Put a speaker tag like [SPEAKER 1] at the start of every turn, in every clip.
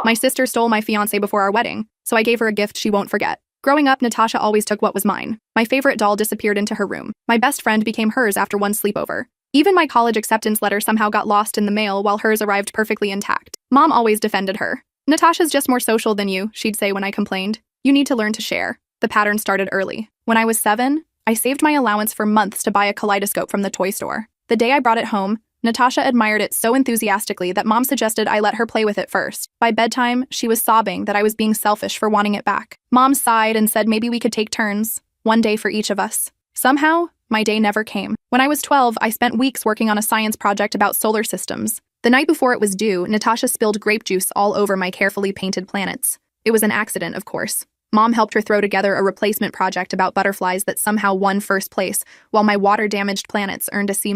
[SPEAKER 1] My sister stole my fiancé before our wedding, so I gave her a gift she won't forget. Growing up, Natasha always took what was mine. My favorite doll disappeared into her room. My best friend became hers after one sleepover. Even my college acceptance letter somehow got lost in the mail while hers arrived perfectly intact. Mom always defended her. Natasha's just more social than you, she'd say when I complained. You need to learn to share. The pattern started early. When I was 7, I saved my allowance for months to buy a kaleidoscope from the toy store. The day I brought it home, Natasha admired it so enthusiastically that Mom suggested I let her play with it first. By bedtime, she was sobbing that I was being selfish for wanting it back. Mom sighed and said maybe we could take turns, one day for each of us. Somehow, my day never came. When I was 12, I spent weeks working on a science project about solar systems. The night before it was due, Natasha spilled grape juice all over my carefully painted planets. It was an accident, of course. Mom helped her throw together a replacement project about butterflies that somehow won first place, while my water-damaged planets earned a C-.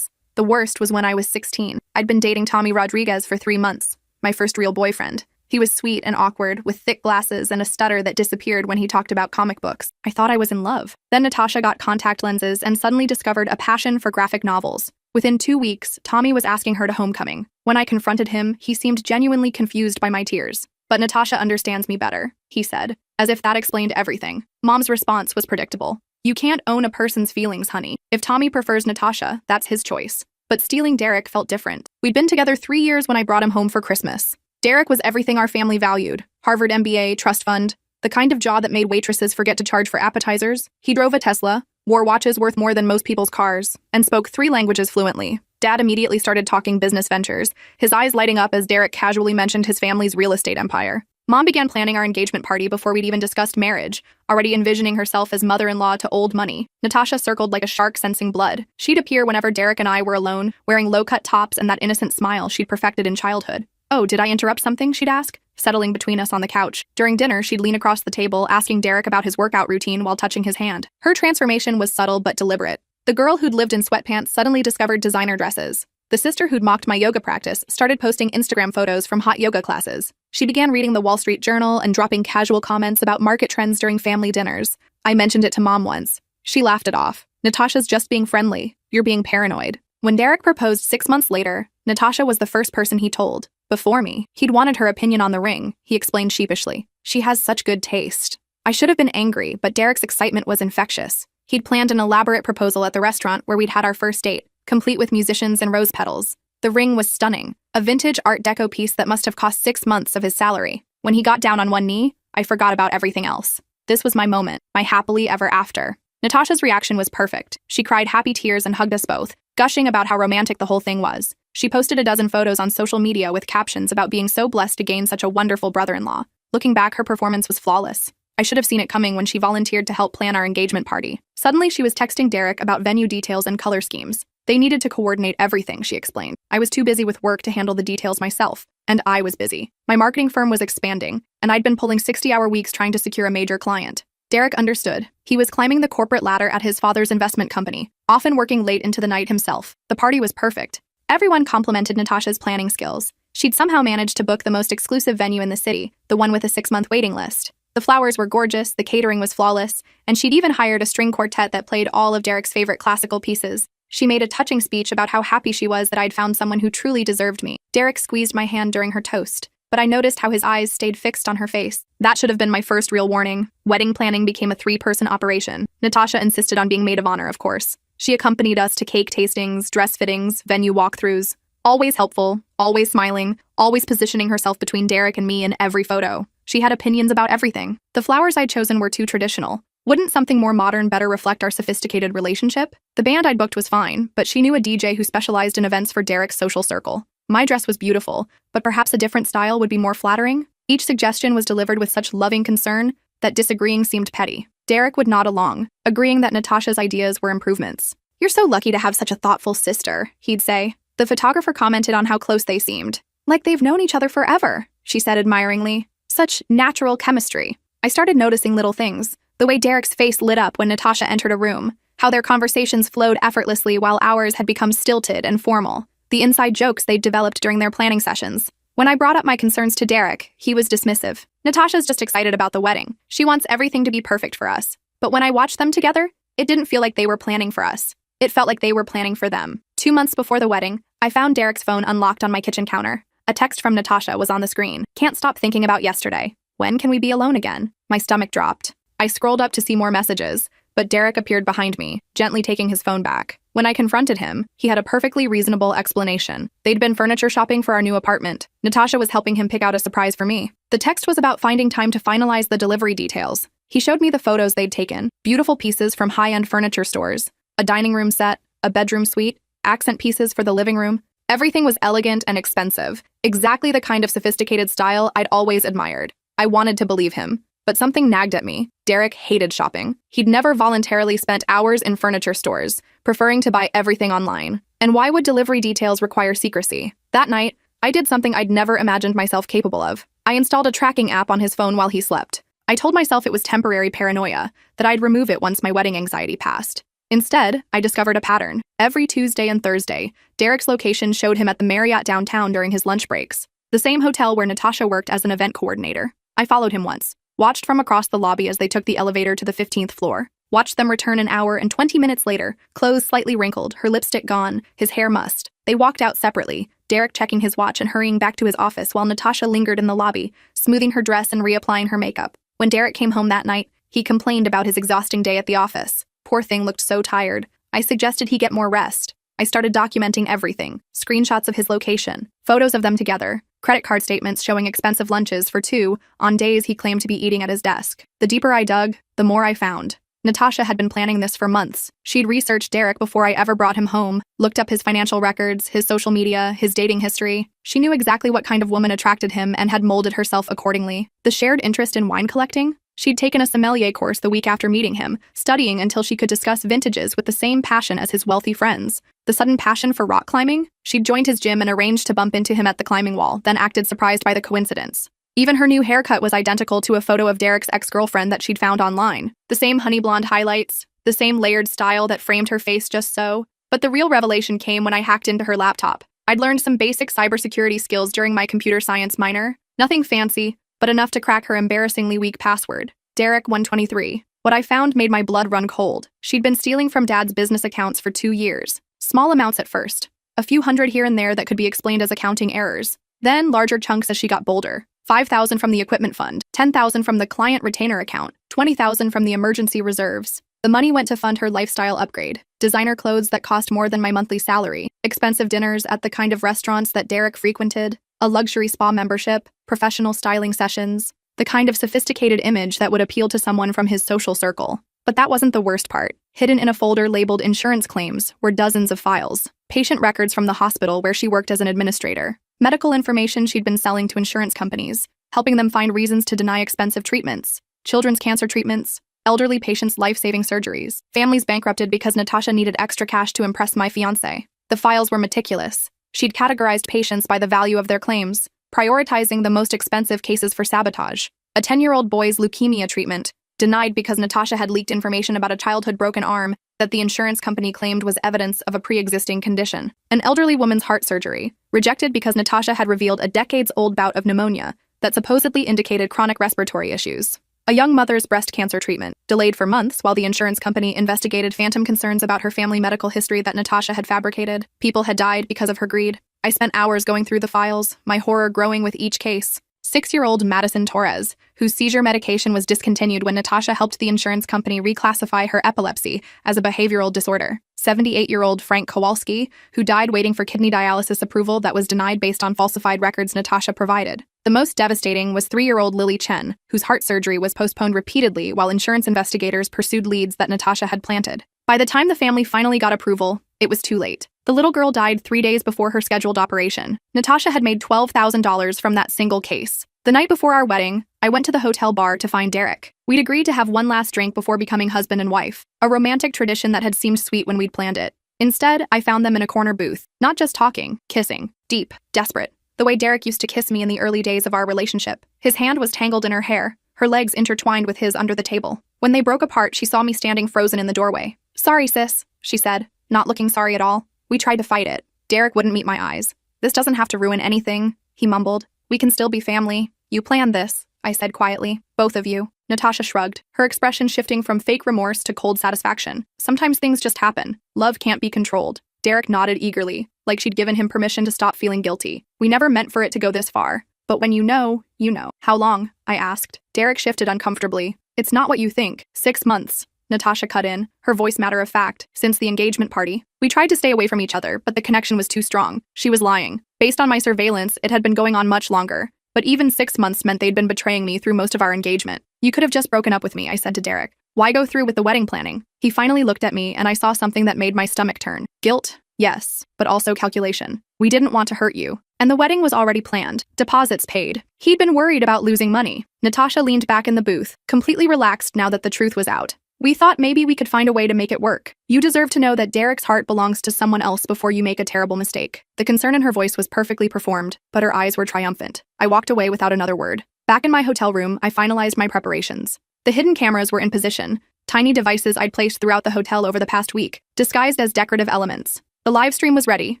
[SPEAKER 1] The worst was when I was 16. I'd been dating Tommy Rodriguez for 3 months, my first real boyfriend. He was sweet and awkward, with thick glasses and a stutter that disappeared when he talked about comic books. I thought I was in love. Then Natasha got contact lenses and suddenly discovered a passion for graphic novels. Within 2 weeks, Tommy was asking her to homecoming. When I confronted him, he seemed genuinely confused by my tears. But Natasha understands me better, he said, as if that explained everything. Mom's response was predictable. You can't own a person's feelings, honey. If Tommy prefers Natasha, that's his choice. But stealing Derek felt different. We'd been together 3 years when I brought him home for Christmas. Derek was everything our family valued. Harvard MBA, trust fund, the kind of job that made waitresses forget to charge for appetizers. He drove a Tesla, wore watches worth more than most people's cars, and spoke 3 languages fluently. Dad immediately started talking business ventures, his eyes lighting up as Derek casually mentioned his family's real estate empire. Mom began planning our engagement party before we'd even discussed marriage, already envisioning herself as mother-in-law to old money. Natasha circled like a shark sensing blood. She'd appear whenever Derek and I were alone, wearing low-cut tops and that innocent smile she'd perfected in childhood. Oh, did I interrupt something? She'd ask, settling between us on the couch. During dinner, she'd lean across the table, asking Derek about his workout routine while touching his hand. Her transformation was subtle but deliberate. The girl who'd lived in sweatpants suddenly discovered designer dresses. The sister who'd mocked my yoga practice started posting Instagram photos from hot yoga classes. She began reading the Wall Street Journal and dropping casual comments about market trends during family dinners. I mentioned it to Mom once. She laughed it off. Natasha's just being friendly. You're being paranoid. When Derek proposed 6 months later, Natasha was the first person he told. Before me, he'd wanted her opinion on the ring, he explained sheepishly. She has such good taste. I should have been angry, but Derek's excitement was infectious. He'd planned an elaborate proposal at the restaurant where we'd had our first date, complete with musicians and rose petals. The ring was stunning, a vintage Art Deco piece that must have cost 6 months of his salary. When he got down on one knee, I forgot about everything else. This was my moment, my happily ever after. Natasha's reaction was perfect. She cried happy tears and hugged us both, gushing about how romantic the whole thing was. She posted a dozen photos on social media with captions about being so blessed to gain such a wonderful brother-in-law. Looking back, her performance was flawless. I should have seen it coming when she volunteered to help plan our engagement party. Suddenly, she was texting Derek about venue details and color schemes. They needed to coordinate everything, she explained. I was too busy with work to handle the details myself, and I was busy. My marketing firm was expanding, and I'd been pulling 60-hour weeks trying to secure a major client. Derek understood. He was climbing the corporate ladder at his father's investment company, often working late into the night himself. The party was perfect. Everyone complimented Natasha's planning skills. She'd somehow managed to book the most exclusive venue in the city, the one with a 6-month waiting list. The flowers were gorgeous, the catering was flawless, and she'd even hired a string quartet that played all of Derek's favorite classical pieces. She made a touching speech about how happy she was that I'd found someone who truly deserved me. Derek squeezed my hand during her toast, but I noticed how his eyes stayed fixed on her face. That should have been my first real warning. Wedding planning became a 3-person operation. Natasha insisted on being maid of honor, of course. She accompanied us to cake tastings, dress fittings, venue walkthroughs. Always helpful, always smiling, always positioning herself between Derek and me in every photo. She had opinions about everything. The flowers I'd chosen were too traditional. Wouldn't something more modern better reflect our sophisticated relationship? The band I'd booked was fine, but she knew a DJ who specialized in events for Derek's social circle. My dress was beautiful, but perhaps a different style would be more flattering. Each suggestion was delivered with such loving concern that disagreeing seemed petty. Derek would nod along, agreeing that Natasha's ideas were improvements. You're so lucky to have such a thoughtful sister, he'd say. The photographer commented on how close they seemed. Like they've known each other forever, she said admiringly. Such natural chemistry. I started noticing little things. The way Derek's face lit up when Natasha entered a room, how their conversations flowed effortlessly while ours had become stilted and formal, the inside jokes they'd developed during their planning sessions. When I brought up my concerns to Derek, he was dismissive. Natasha's just excited about the wedding. She wants everything to be perfect for us. But when I watched them together, it didn't feel like they were planning for us. It felt like they were planning for them. 2 months before the wedding, I found Derek's phone unlocked on my kitchen counter. A text from Natasha was on the screen. Can't stop thinking about yesterday. When can we be alone again? My stomach dropped. I scrolled up to see more messages, but Derek appeared behind me, gently taking his phone back. When I confronted him, he had a perfectly reasonable explanation. They'd been furniture shopping for our new apartment. Natasha was helping him pick out a surprise for me. The text was about finding time to finalize the delivery details. He showed me the photos they'd taken, beautiful pieces from high-end furniture stores, a dining room set, a bedroom suite, accent pieces for the living room. Everything was elegant and expensive, exactly the kind of sophisticated style I'd always admired. I wanted to believe him, but something nagged at me. Derek hated shopping. He'd never voluntarily spent hours in furniture stores, preferring to buy everything online. And why would delivery details require secrecy? That night, I did something I'd never imagined myself capable of. I installed a tracking app on his phone while he slept. I told myself it was temporary paranoia, that I'd remove it once my wedding anxiety passed. Instead, I discovered a pattern. Every Tuesday and Thursday, Derek's location showed him at the Marriott downtown during his lunch breaks, the same hotel where Natasha worked as an event coordinator. I followed him once, watched from across the lobby as they took the elevator to the 15th floor, watched them return an hour and 20 minutes later, clothes slightly wrinkled, her lipstick gone, his hair mussed. They walked out separately, Derek checking his watch and hurrying back to his office while Natasha lingered in the lobby, smoothing her dress and reapplying her makeup. When Derek came home that night, he complained about his exhausting day at the office. Poor thing looked so tired. I suggested he get more rest. I started documenting everything, screenshots of his location, photos of them together, credit card statements showing expensive lunches for two on days he claimed to be eating at his desk. The deeper I dug, the more I found. Natasha had been planning this for months. She'd researched Derek before I ever brought him home, looked up his financial records, his social media, his dating history. She knew exactly what kind of woman attracted him and had molded herself accordingly. The shared interest in wine collecting? She'd taken a sommelier course the week after meeting him, studying until she could discuss vintages with the same passion as his wealthy friends. The sudden passion for rock climbing? She'd joined his gym and arranged to bump into him at the climbing wall, then acted surprised by the coincidence. Even her new haircut was identical to a photo of Derek's ex-girlfriend that she'd found online. The same honey blonde highlights, the same layered style that framed her face just so. But the real revelation came when I hacked into her laptop. I'd learned some basic cybersecurity skills during my computer science minor. Nothing fancy, but enough to crack her embarrassingly weak password. Derek 123. What I found made my blood run cold. She'd been stealing from Dad's business accounts for 2 years. Small amounts at first. A few hundred here and there that could be explained as accounting errors. Then larger chunks as she got bolder. $5,000 from the equipment fund, $10,000 from the client retainer account, $20,000 from the emergency reserves. The money went to fund her lifestyle upgrade. Designer clothes that cost more than my monthly salary. Expensive dinners at the kind of restaurants that Derek frequented. A luxury spa membership. Professional styling sessions. The kind of sophisticated image that would appeal to someone from his social circle. But that wasn't the worst part. Hidden in a folder labeled insurance claims were dozens of files. Patient records from the hospital where she worked as an administrator. Medical information she'd been selling to insurance companies, helping them find reasons to deny expensive treatments. Children's cancer treatments. Elderly patients' life-saving surgeries. Families bankrupted because Natasha needed extra cash to impress my fiancé. The files were meticulous. She'd categorized patients by the value of their claims, prioritizing the most expensive cases for sabotage. A 10-year-old boy's leukemia treatment, denied because Natasha had leaked information about a childhood broken arm that the insurance company claimed was evidence of a pre-existing condition. An elderly woman's heart surgery, rejected because Natasha had revealed a decades-old bout of pneumonia that supposedly indicated chronic respiratory issues. A young mother's breast cancer treatment, delayed for months while the insurance company investigated phantom concerns about her family medical history that Natasha had fabricated. People had died because of her greed. I spent hours going through the files, my horror growing with each case. 6-year-old Madison Torres, whose seizure medication was discontinued when Natasha helped the insurance company reclassify her epilepsy as a behavioral disorder. 78-year-old Frank Kowalski, who died waiting for kidney dialysis approval that was denied based on falsified records Natasha provided. The most devastating was 3-year-old Lily Chen, whose heart surgery was postponed repeatedly while insurance investigators pursued leads that Natasha had planted. By the time the family finally got approval, it was too late. The little girl died 3 days before her scheduled operation. Natasha had made $12,000 from that single case. The night before our wedding, I went to the hotel bar to find Derek. We'd agreed to have one last drink before becoming husband and wife, a romantic tradition that had seemed sweet when we'd planned it. Instead, I found them in a corner booth, not just talking, kissing, deep, desperate, the way Derek used to kiss me in the early days of our relationship. His hand was tangled in her hair, her legs intertwined with his under the table. When they broke apart, she saw me standing frozen in the doorway. "Sorry, sis," she said, not looking sorry at all. We tried to fight it. Derek wouldn't meet my eyes. "This doesn't have to ruin anything," he mumbled. "We can still be family." "You planned this," I said quietly. "Both of you." Natasha shrugged, her expression shifting from fake remorse to cold satisfaction. "Sometimes things just happen. Love can't be controlled." Derek nodded eagerly. like she'd given him permission to stop feeling guilty. We never meant for it to go this far. But when you know, you know. How long? I asked. Derek shifted uncomfortably. It's not what you think. 6 months. Natasha cut in, her voice matter of fact, since the engagement party. We tried to stay away from each other, but the connection was too strong. She was lying. Based on my surveillance, it had been going on much longer. But even 6 months meant they'd been betraying me through most of our engagement. You could have just broken up with me, I said to Derek. Why go through with the wedding planning? He finally looked at me, and I saw something that made my stomach turn. Guilt? Yes, but also calculation. We didn't want to hurt you. And the wedding was already planned. Deposits paid. He'd been worried about losing money. Natasha leaned back in the booth, completely relaxed now that the truth was out. We thought maybe we could find a way to make it work. You deserve to know that Derek's heart belongs to someone else before you make a terrible mistake. The concern in her voice was perfectly performed, but her eyes were triumphant. I walked away without another word. Back in my hotel room, I finalized my preparations. The hidden cameras were in position, tiny devices I'd placed throughout the hotel over the past week, disguised as decorative elements. The live stream was ready,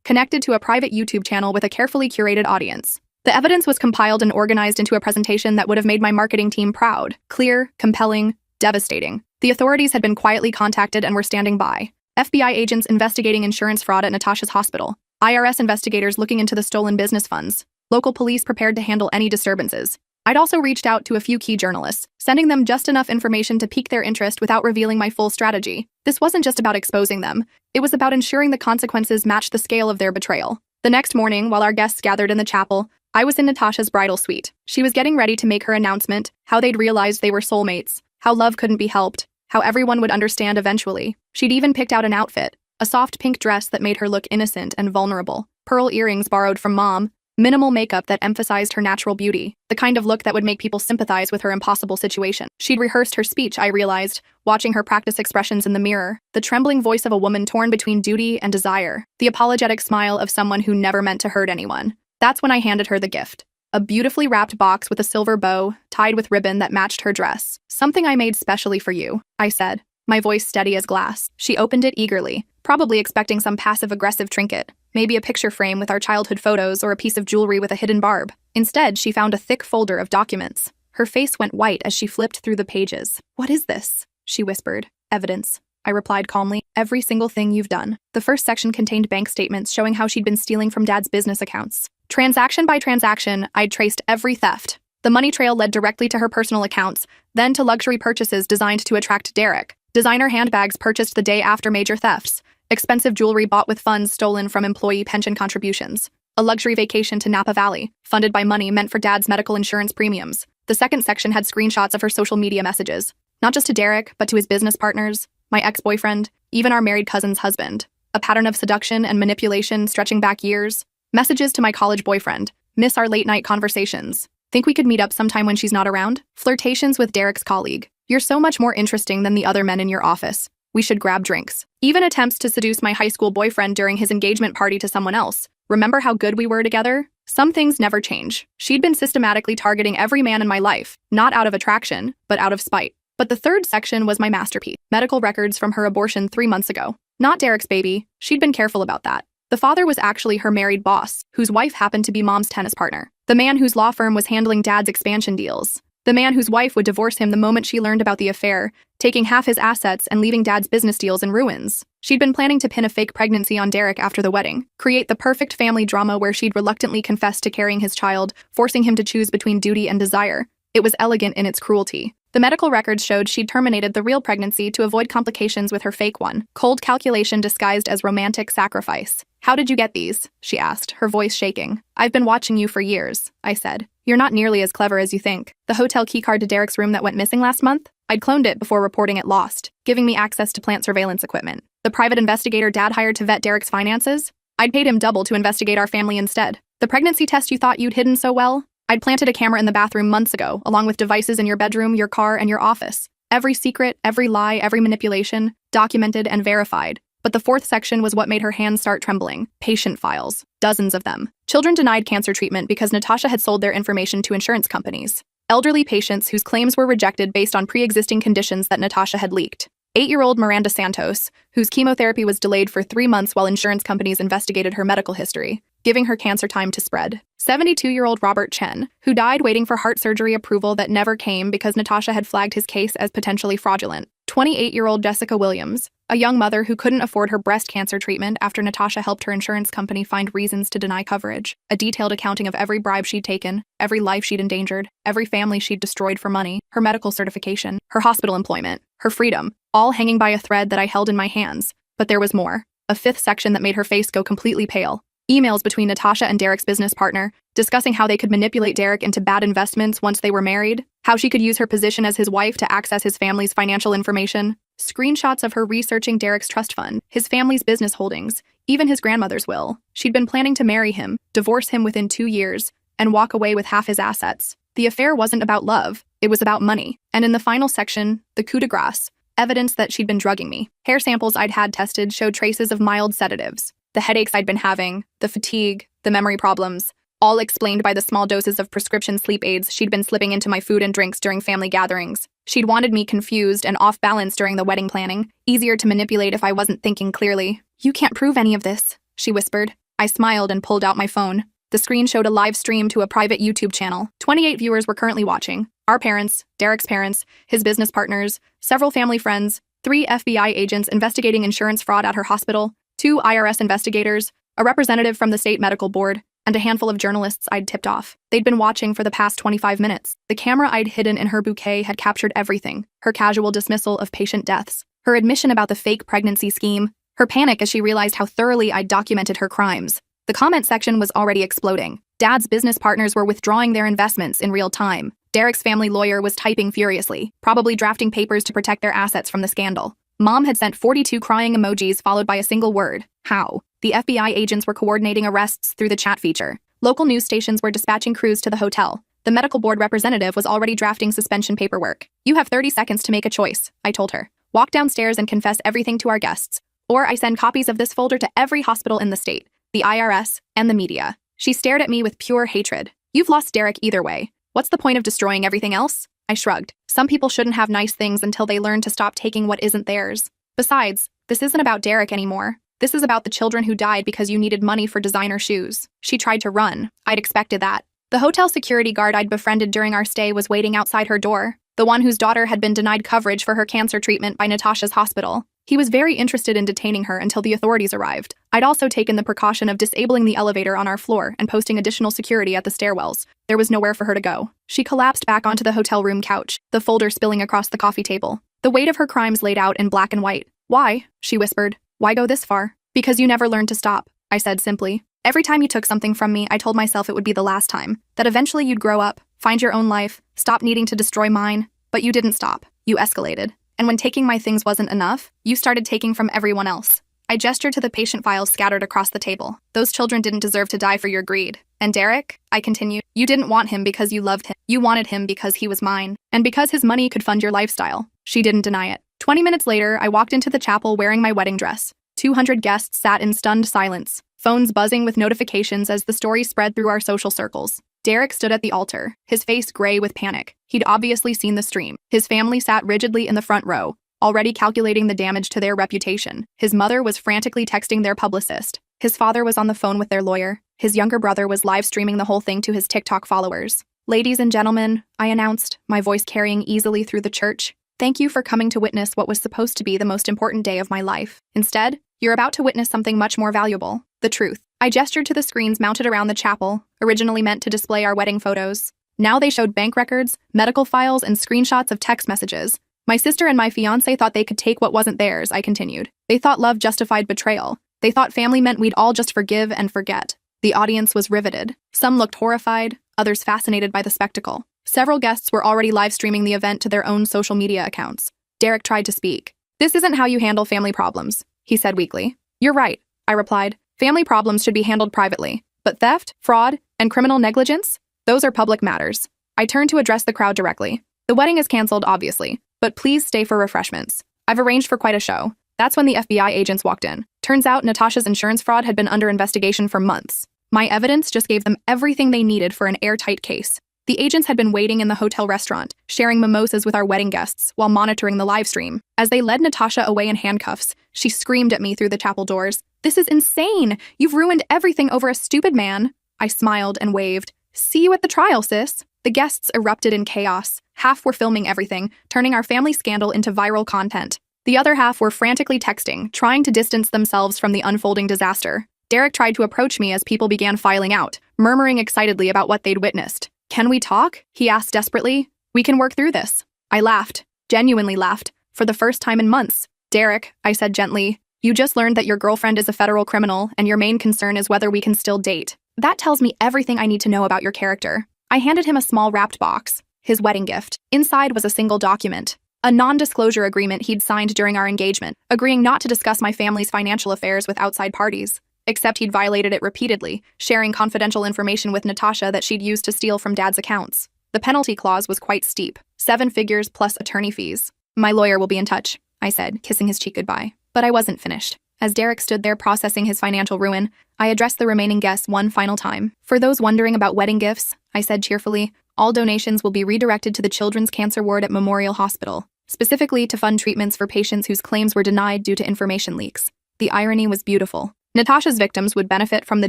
[SPEAKER 1] connected to a private YouTube channel with a carefully curated audience. The evidence was compiled and organized into a presentation that would have made my marketing team proud. Clear, compelling, devastating. The authorities had been quietly contacted and were standing by. FBI agents investigating insurance fraud at Natasha's hospital. IRS investigators looking into the stolen business funds. Local police prepared to handle any disturbances. I'd also reached out to a few key journalists, sending them just enough information to pique their interest without revealing my full strategy. This wasn't just about exposing them. It was about ensuring the consequences matched the scale of their betrayal. The next morning, while our guests gathered in the chapel, I was in Natasha's bridal suite. She was getting ready to make her announcement, how they'd realized they were soulmates, how love couldn't be helped, how everyone would understand eventually. She'd even picked out an outfit, a soft pink dress that made her look innocent and vulnerable, pearl earrings borrowed from mom, minimal makeup that emphasized her natural beauty, the kind of look that would make people sympathize with her impossible situation. She'd rehearsed her speech, I realized, watching her practice expressions in the mirror, the trembling voice of a woman torn between duty and desire, the apologetic smile of someone who never meant to hurt anyone. That's when I handed her the gift. A beautifully wrapped box with a silver bow, tied with ribbon that matched her dress. Something I made specially for you, I said, my voice steady as glass. She opened it eagerly, probably expecting some passive-aggressive trinket, maybe a picture frame with our childhood photos or a piece of jewelry with a hidden barb. Instead, she found a thick folder of documents. Her face went white as she flipped through the pages. What is this? She whispered. Evidence. I replied calmly. Every single thing you've done. The first section contained bank statements showing how she'd been stealing from Dad's business accounts. Transaction by transaction, I'd traced every theft. The money trail led directly to her personal accounts, then to luxury purchases designed to attract Derek. Designer handbags purchased the day after major thefts. Expensive jewelry bought with funds stolen from employee pension contributions. A luxury vacation to Napa Valley, funded by money meant for Dad's medical insurance premiums. The second section had screenshots of her social media messages. Not just to Derek, but to his business partners, my ex-boyfriend, even our married cousin's husband. A pattern of seduction and manipulation stretching back years. Messages to my college boyfriend. Miss our late-night conversations. Think we could meet up sometime when she's not around? Flirtations with Derek's colleague. You're so much more interesting than the other men in your office. We should grab drinks. Even attempts to seduce my high school boyfriend during his engagement party to someone else. Remember how good we were together? Some things never change. She'd been systematically targeting every man in my life, not out of attraction, but out of spite. But the third section was my masterpiece. Medical records from her abortion 3 months ago. Not Derek's baby. She'd been careful about that. The father was actually her married boss, whose wife happened to be mom's tennis partner. The man whose law firm was handling Dad's expansion deals. The man whose wife would divorce him the moment she learned about the affair, taking half his assets and leaving Dad's business deals in ruins. She'd been planning to pin a fake pregnancy on Derek after the wedding, create the perfect family drama where she'd reluctantly confess to carrying his child, forcing him to choose between duty and desire. It was elegant in its cruelty. The medical records showed she'd terminated the real pregnancy to avoid complications with her fake one. Cold calculation disguised as romantic sacrifice. How did you get these? She asked, her voice shaking. I've been watching you for years, I said. You're not nearly as clever as you think. The hotel keycard to Derek's room that went missing last month? I'd cloned it before reporting it lost, giving me access to plant surveillance equipment. The private investigator Dad hired to vet Derek's finances? I'd paid him double to investigate our family instead. The pregnancy test you thought you'd hidden so well? I'd planted a camera in the bathroom months ago, along with devices in your bedroom, your car, and your office. Every secret, every lie, every manipulation, documented and verified. But the fourth section was what made her hands start trembling. Patient files. Dozens of them. Children denied cancer treatment because Natasha had sold their information to insurance companies. Elderly patients whose claims were rejected based on pre-existing conditions that Natasha had leaked. 8-year-old Miranda Santos, whose chemotherapy was delayed for 3 months while insurance companies investigated her medical history, giving her cancer time to spread. 72-year-old Robert Chen, who died waiting for heart surgery approval that never came because Natasha had flagged his case as potentially fraudulent. 28-year-old Jessica Williams, a young mother who couldn't afford her breast cancer treatment after Natasha helped her insurance company find reasons to deny coverage. A detailed accounting of every bribe she'd taken, every life she'd endangered, every family she'd destroyed for money, her medical certification, her hospital employment, her freedom, all hanging by a thread that I held in my hands. But there was more. A fifth section that made her face go completely pale. Emails between Natasha and Derek's business partner, discussing how they could manipulate Derek into bad investments once they were married, how she could use her position as his wife to access his family's financial information, screenshots of her researching Derek's trust fund, his family's business holdings, even his grandmother's will. She'd been planning to marry him, divorce him within 2 years, and walk away with half his assets. The affair wasn't about love, it was about money. And in the final section, the coup de grace, evidence that she'd been drugging me. Hair samples I'd had tested showed traces of mild sedatives. The headaches I'd been having, the fatigue, the memory problems, all explained by the small doses of prescription sleep aids she'd been slipping into my food and drinks during family gatherings. She'd wanted me confused and off balance during the wedding planning, easier to manipulate if I wasn't thinking clearly. "You can't prove any of this," she whispered. I smiled and pulled out my phone. The screen showed a live stream to a private YouTube channel. 28 viewers were currently watching. Our parents, Derek's parents, his business partners, several family friends, 3 FBI agents investigating insurance fraud at her hospital, 2 IRS investigators, a representative from the state medical board, and a handful of journalists I'd tipped off. They'd been watching for the past 25 minutes. The camera I'd hidden in her bouquet had captured everything: her casual dismissal of patient deaths, her admission about the fake pregnancy scheme, her panic as she realized how thoroughly I'd documented her crimes. The comment section was already exploding. Dad's business partners were withdrawing their investments in real time. Derek's family lawyer was typing furiously, probably drafting papers to protect their assets from the scandal. Mom had sent 42 crying emojis followed by a single word: how. The FBI agents were coordinating arrests through the chat feature. Local news stations were dispatching crews to the hotel. The medical board representative was already drafting suspension paperwork. "You have 30 seconds to make a choice," I told her. "Walk downstairs and confess everything to our guests. Or I send copies of this folder to every hospital in the state, the IRS, and the media." She stared at me with pure hatred. "You've lost Derek either way. What's the point of destroying everything else?" I shrugged. Some people shouldn't have nice things until they learn to stop taking what isn't theirs. Besides, this isn't about Derek anymore. This is about the children who died because you needed money for designer shoes. She tried to run. I'd expected that. The hotel security guard I'd befriended during our stay was waiting outside her door, the one whose daughter had been denied coverage for her cancer treatment by Natasha's hospital. He was very interested in detaining her until the authorities arrived. I'd also taken the precaution of disabling the elevator on our floor and posting additional security at the stairwells. There was nowhere for her to go. She collapsed back onto the hotel room couch, the folder spilling across the coffee table. The weight of her crimes laid out in black and white. "Why?" she whispered. "Why go this far?" "Because you never learned to stop," I said simply. "Every time you took something from me, I told myself it would be the last time, that eventually you'd grow up, find your own life, stop needing to destroy mine. But you didn't stop. You escalated. And when taking my things wasn't enough, you started taking from everyone else." I gestured to the patient files scattered across the table. "Those children didn't deserve to die for your greed. And Derek," I continued, "you didn't want him because you loved him. You wanted him because he was mine. And because his money could fund your lifestyle." She didn't deny it. 20 minutes later, I walked into the chapel wearing my wedding dress. 200 guests sat in stunned silence, phones buzzing with notifications as the story spread through our social circles. Derek stood at the altar, his face gray with panic. He'd obviously seen the stream. His family sat rigidly in the front row, already calculating the damage to their reputation. His mother was frantically texting their publicist. His father was on the phone with their lawyer. His younger brother was live streaming the whole thing to his TikTok followers. "Ladies and gentlemen," I announced, my voice carrying easily through the church, "thank you for coming to witness what was supposed to be the most important day of my life. Instead, you're about to witness something much more valuable: the truth." I gestured to the screens mounted around the chapel, originally meant to display our wedding photos. Now they showed bank records, medical files, and screenshots of text messages. "My sister and my fiancé thought they could take what wasn't theirs," I continued. "They thought love justified betrayal. They thought family meant we'd all just forgive and forget." The audience was riveted. Some looked horrified, others fascinated by the spectacle. Several guests were already live streaming the event to their own social media accounts. Derek tried to speak. "This isn't how you handle family problems," he said weakly. "You're right," I replied. "Family problems should be handled privately. But theft, fraud, and criminal negligence? Those are public matters." I turned to address the crowd directly. "The wedding is canceled, obviously, but please stay for refreshments. I've arranged for quite a show." That's when the FBI agents walked in. Turns out Natasha's insurance fraud had been under investigation for months. My evidence just gave them everything they needed for an airtight case. The agents had been waiting in the hotel restaurant, sharing mimosas with our wedding guests while monitoring the live stream. As they led Natasha away in handcuffs, she screamed at me through the chapel doors. "This is insane! You've ruined everything over a stupid man." I smiled and waved. "See you at the trial, sis." The guests erupted in chaos, Half were filming everything, turning our family scandal into viral content. The other half were frantically texting, trying to distance themselves from the unfolding disaster. Derek tried to approach me as people began filing out, murmuring excitedly about what they'd witnessed. "Can we talk?" he asked desperately. "We can work through this." I laughed, genuinely laughed, for the first time in months. "Derek," I said gently, "you just learned that your girlfriend is a federal criminal, and your main concern is whether we can still date. That tells me everything I need to know about your character." I handed him a small wrapped box, his wedding gift. Inside was a single document, a non-disclosure agreement he'd signed during our engagement, agreeing not to discuss my family's financial affairs with outside parties. Except he'd violated it repeatedly, sharing confidential information with Natasha that she'd used to steal from Dad's accounts. The penalty clause was quite steep, 7 figures plus attorney fees. "My lawyer will be in touch," I said, kissing his cheek goodbye. But I wasn't finished. As Derek stood there processing his financial ruin, I addressed the remaining guests one final time. "For those wondering about wedding gifts," I said cheerfully, "all donations will be redirected to the Children's Cancer Ward at Memorial Hospital, specifically to fund treatments for patients whose claims were denied due to information leaks." The irony was beautiful. Natasha's victims would benefit from the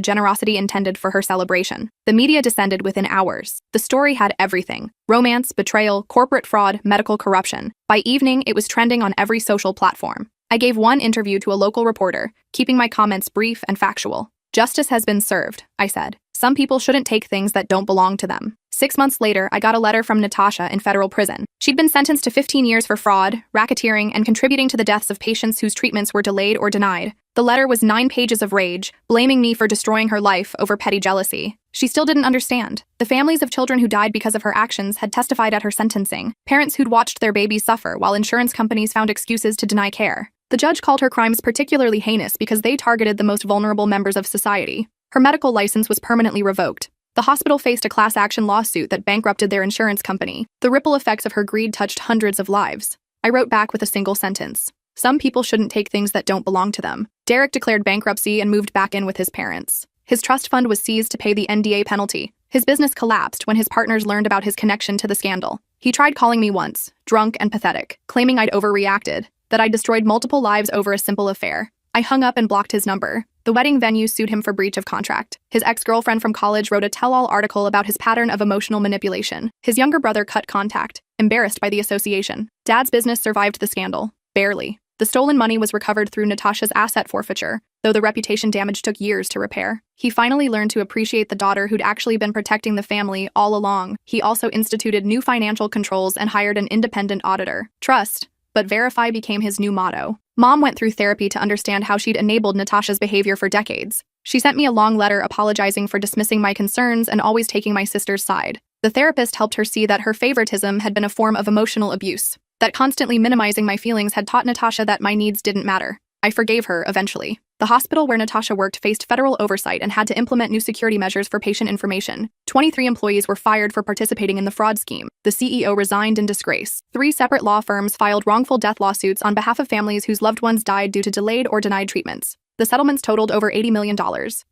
[SPEAKER 1] generosity intended for her celebration. The media descended within hours. The story had everything: romance, betrayal, corporate fraud, medical corruption. By evening, it was trending on every social platform. I gave one interview to a local reporter, keeping my comments brief and factual. "Justice has been served," I said. "Some people shouldn't take things that don't belong to them." 6 months later, I got a letter from Natasha in federal prison. She'd been sentenced to 15 years for fraud, racketeering, and contributing to the deaths of patients whose treatments were delayed or denied. The letter was 9 pages of rage, blaming me for destroying her life over petty jealousy. She still didn't understand. The families of children who died because of her actions had testified at her sentencing, parents who'd watched their babies suffer while insurance companies found excuses to deny care. The judge called her crimes particularly heinous because they targeted the most vulnerable members of society. Her medical license was permanently revoked. The hospital faced a class action lawsuit that bankrupted their insurance company. The ripple effects of her greed touched hundreds of lives. I wrote back with a single sentence: "Some people shouldn't take things that don't belong to them." Derek declared bankruptcy and moved back in with his parents. His trust fund was seized to pay the NDA penalty. His business collapsed when his partners learned about his connection to the scandal. He tried calling me once, drunk and pathetic, claiming I'd overreacted, that I'd destroyed multiple lives over a simple affair. I hung up and blocked his number. The wedding venue sued him for breach of contract. His ex-girlfriend from college wrote a tell-all article about his pattern of emotional manipulation. His younger brother cut contact, embarrassed by the association. Dad's business survived the scandal. Barely. The stolen money was recovered through Natasha's asset forfeiture, though the reputation damage took years to repair. He finally learned to appreciate the daughter who'd actually been protecting the family all along. He also instituted new financial controls and hired an independent auditor. Trust, but verify became his new motto. Mom went through therapy to understand how she'd enabled Natasha's behavior for decades. She sent me a long letter apologizing for dismissing my concerns and always taking my sister's side. The therapist helped her see that her favoritism had been a form of emotional abuse, that constantly minimizing my feelings had taught Natasha that my needs didn't matter. I forgave her eventually. The hospital where Natasha worked faced federal oversight and had to implement new security measures for patient information. 23 employees were fired for participating in the fraud scheme. The CEO resigned in disgrace. 3 separate law firms filed wrongful death lawsuits on behalf of families whose loved ones died due to delayed or denied treatments. The settlements totaled over $80 million.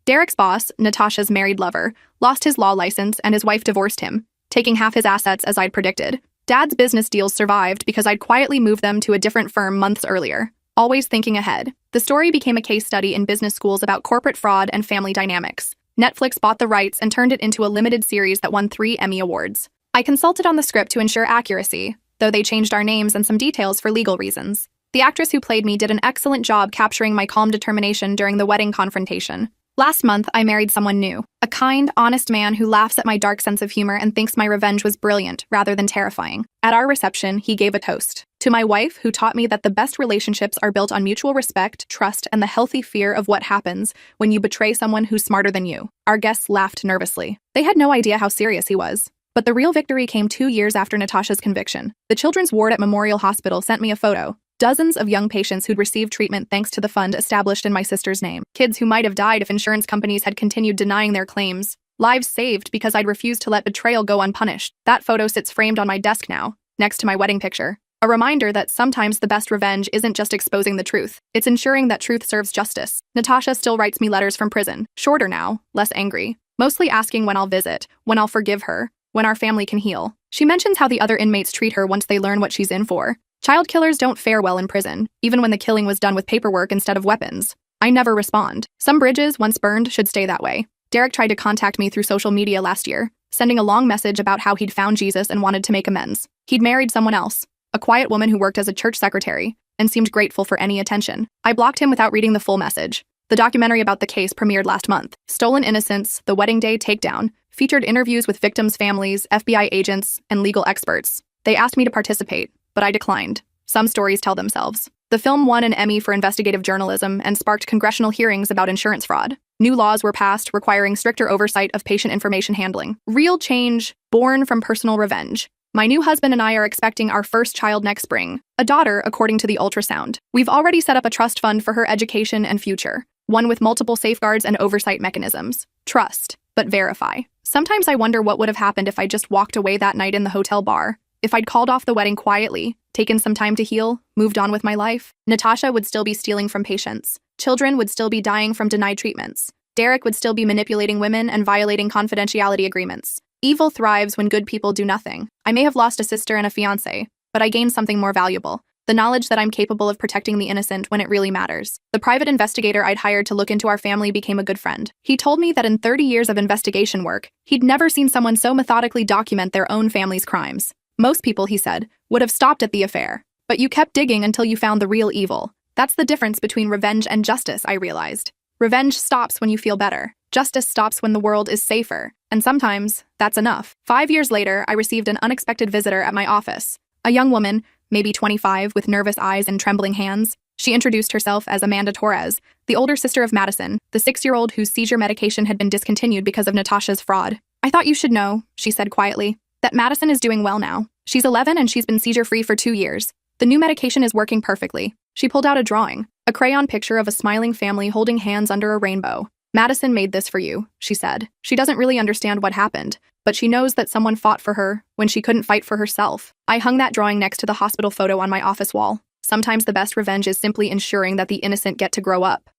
[SPEAKER 1] Derek's boss, Natasha's married lover, lost his law license and his wife divorced him, taking half his assets as I'd predicted. Dad's business deals survived because I'd quietly moved them to a different firm months earlier. Always thinking ahead. The story became a case study in business schools about corporate fraud and family dynamics. Netflix bought the rights and turned it into a limited series that won 3 Emmy Awards. I consulted on the script to ensure accuracy, though they changed our names and some details for legal reasons. The actress who played me did an excellent job capturing my calm determination during the wedding confrontation. Last month, I married someone new. A kind, honest man who laughs at my dark sense of humor and thinks my revenge was brilliant rather than terrifying. At our reception, he gave a toast to my wife, who taught me that the best relationships are built on mutual respect, trust, and the healthy fear of what happens when you betray someone who's smarter than you. Our guests laughed nervously. They had no idea how serious he was. But the real victory came 2 years after Natasha's conviction. The children's ward at Memorial Hospital sent me a photo. Dozens of young patients who'd received treatment thanks to the fund established in my sister's name. Kids who might have died if insurance companies had continued denying their claims. Lives saved because I'd refused to let betrayal go unpunished. That photo sits framed on my desk now, next to my wedding picture. A reminder that sometimes the best revenge isn't just exposing the truth. It's ensuring that truth serves justice. Natasha still writes me letters from prison. Shorter now, less angry. Mostly asking when I'll visit, when I'll forgive her, when our family can heal. She mentions how the other inmates treat her once they learn what she's in for. Child killers don't fare well in prison, even when the killing was done with paperwork instead of weapons. I never respond. Some bridges, once burned, should stay that way. Derek tried to contact me through social media last year, sending a long message about how he'd found Jesus and wanted to make amends. He'd married someone else, a quiet woman who worked as a church secretary, and seemed grateful for any attention. I blocked him without reading the full message. The documentary about the case premiered last month. Stolen Innocence, The Wedding Day Takedown, featured interviews with victims' families, FBI agents, and legal experts. They asked me to participate, but I declined. Some stories tell themselves. The film won an Emmy for investigative journalism and sparked congressional hearings about insurance fraud. New laws were passed requiring stricter oversight of patient information handling. Real change born from personal revenge. My new husband and I are expecting our first child next spring, a daughter according to the ultrasound. We've already set up a trust fund for her education and future, one with multiple safeguards and oversight mechanisms. Trust, but verify. Sometimes I wonder what would have happened if I just walked away that night in the hotel bar. If I'd called off the wedding quietly, taken some time to heal, moved on with my life, Natasha would still be stealing from patients. Children would still be dying from denied treatments. Derek would still be manipulating women and violating confidentiality agreements. Evil thrives when good people do nothing. I may have lost a sister and a fiancé, but I gained something more valuable. The knowledge that I'm capable of protecting the innocent when it really matters. The private investigator I'd hired to look into our family became a good friend. He told me that in 30 years of investigation work, he'd never seen someone so methodically document their own family's crimes. Most people, he said, would have stopped at the affair. But you kept digging until you found the real evil. That's the difference between revenge and justice, I realized. Revenge stops when you feel better. Justice stops when the world is safer. And sometimes, that's enough. 5 years later, I received an unexpected visitor at my office. A young woman, maybe 25, with nervous eyes and trembling hands. She introduced herself as Amanda Torres, the older sister of Madison, the 6-year-old whose seizure medication had been discontinued because of Natasha's fraud. I thought you should know, she said quietly, that Madison is doing well now. She's 11 and she's been seizure-free for 2 years. The new medication is working perfectly. She pulled out a drawing, a crayon picture of a smiling family holding hands under a rainbow. Madison made this for you, she said. She doesn't really understand what happened, but she knows that someone fought for her when she couldn't fight for herself. I hung that drawing next to the hospital photo on my office wall. Sometimes the best revenge is simply ensuring that the innocent get to grow up.